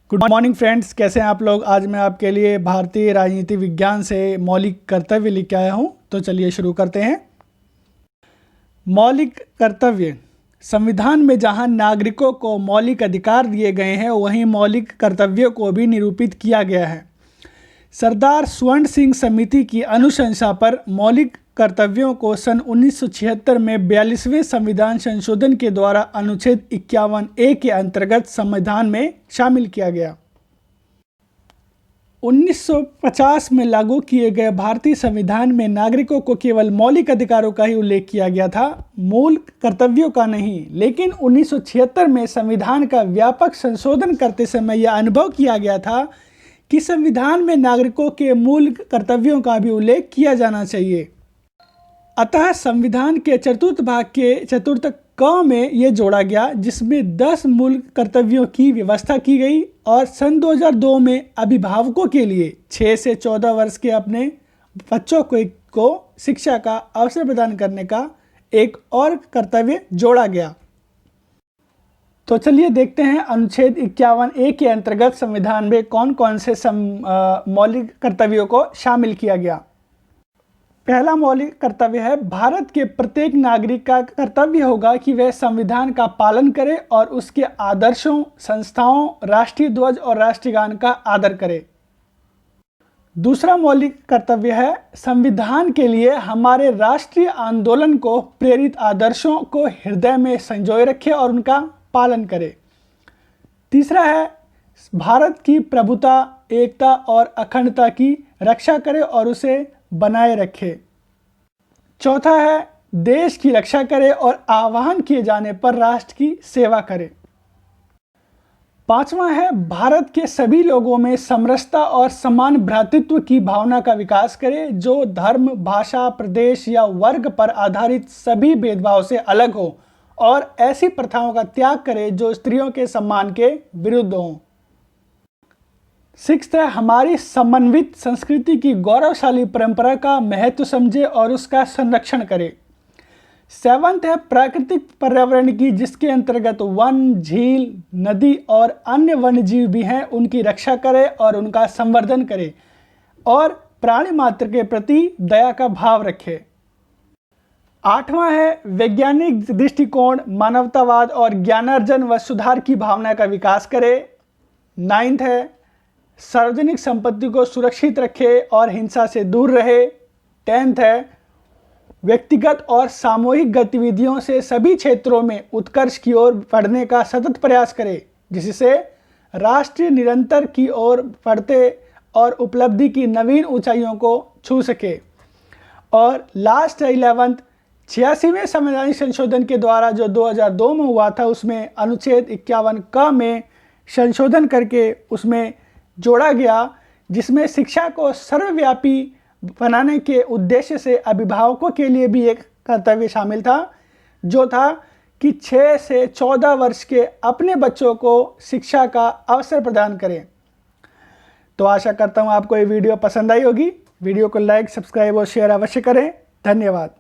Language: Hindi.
गुड मॉर्निंग फ्रेंड्स, कैसे हैं आप लोग। आज मैं आपके लिए भारतीय राजनीति विज्ञान से मौलिक कर्तव्य लेके आया हूं। तो चलिए शुरू करते हैं। मौलिक कर्तव्य। संविधान में जहां नागरिकों को मौलिक अधिकार दिए गए हैं, वहीं मौलिक कर्तव्यों को भी निरूपित किया गया है। सरदार स्वर्ण सिंह समिति की अनुशंसा पर मौलिक कर्तव्यों को सन 1976 में 42वें संविधान संशोधन के द्वारा अनुच्छेद 51A के अंतर्गत संविधान में शामिल किया गया। 1950 में लागू किए गए भारतीय संविधान में नागरिकों को केवल मौलिक अधिकारों का ही उल्लेख किया गया था, मूल कर्तव्यों का नहीं। लेकिन 1976 में संविधान का व्यापक संशोधन करते समय यह अनुभव किया गया था कि संविधान में नागरिकों के मूल कर्तव्यों का भी उल्लेख किया जाना चाहिए। अतः संविधान के चतुर्थ भाग के चतुर्थ क में ये जोड़ा गया, जिसमें 10 मूल कर्तव्यों की व्यवस्था की गई। और सन 2002 में अभिभावकों के लिए 6 से 14 वर्ष के अपने बच्चों को शिक्षा का अवसर प्रदान करने का एक और कर्तव्य जोड़ा गया। तो चलिए देखते हैं अनुच्छेद 51A के अंतर्गत संविधान में कौन कौन से मौलिक कर्तव्यों को शामिल किया गया। पहला मौलिक कर्तव्य है, भारत के प्रत्येक नागरिक का कर्तव्य होगा कि वह संविधान का पालन करे और उसके आदर्शों, संस्थाओं, राष्ट्रीय ध्वज और राष्ट्रगान का आदर करे। दूसरा मौलिक कर्तव्य है, संविधान के लिए हमारे राष्ट्रीय आंदोलन को प्रेरित आदर्शों को हृदय में संजोए रखे और उनका पालन करे। तीसरा है, भारत की प्रभुता, एकता और अखंडता की रक्षा करे और उसे बनाए रखे। चौथा है, देश की रक्षा करे और आह्वान किए जाने पर राष्ट्र की सेवा करे। पांचवा है, भारत के सभी लोगों में समरसता और समान भ्रातृत्व की भावना का विकास करे, जो धर्म, भाषा, प्रदेश या वर्ग पर आधारित सभी भेदभाव से अलग हो और ऐसी प्रथाओं का त्याग करे जो स्त्रियों के सम्मान के विरुद्ध हों। सिक्स्थ है, हमारी समन्वित संस्कृति की गौरवशाली परंपरा का महत्व समझे और उसका संरक्षण करे। सेवंथ है, प्राकृतिक पर्यावरण की, जिसके अंतर्गत वन, झील, नदी और अन्य वन्य जीव भी हैं, उनकी रक्षा करे और उनका संवर्धन करे और प्राणी मात्र के प्रति दया का भाव रखे। आठवां है, वैज्ञानिक दृष्टिकोण, मानवतावाद और ज्ञानार्जन व सुधार की भावना का विकास करे। नाइन्थ है, सार्वजनिक संपत्ति को सुरक्षित रखे और हिंसा से दूर रहे। 10th है, व्यक्तिगत और सामूहिक गतिविधियों से सभी क्षेत्रों में उत्कर्ष की ओर बढ़ने का सतत प्रयास करे, जिससे राष्ट्र निरंतर की ओर बढ़ते और उपलब्धि की नवीन ऊंचाइयों को छू सके। और लास्ट है 11th, 86वें संवैधानिक संशोधन के द्वारा जो 2002 में हुआ था, उसमें अनुच्छेद 51K में संशोधन करके उसमें जोड़ा गया, जिसमें शिक्षा को सर्वव्यापी बनाने के उद्देश्य से अभिभावकों के लिए भी एक कर्तव्य शामिल था, जो था कि 6 से 14 वर्ष के अपने बच्चों को शिक्षा का अवसर प्रदान करें। तो आशा करता हूँ आपको ये वीडियो पसंद आई होगी। वीडियो को लाइक, सब्सक्राइब और शेयर अवश्य करें। धन्यवाद।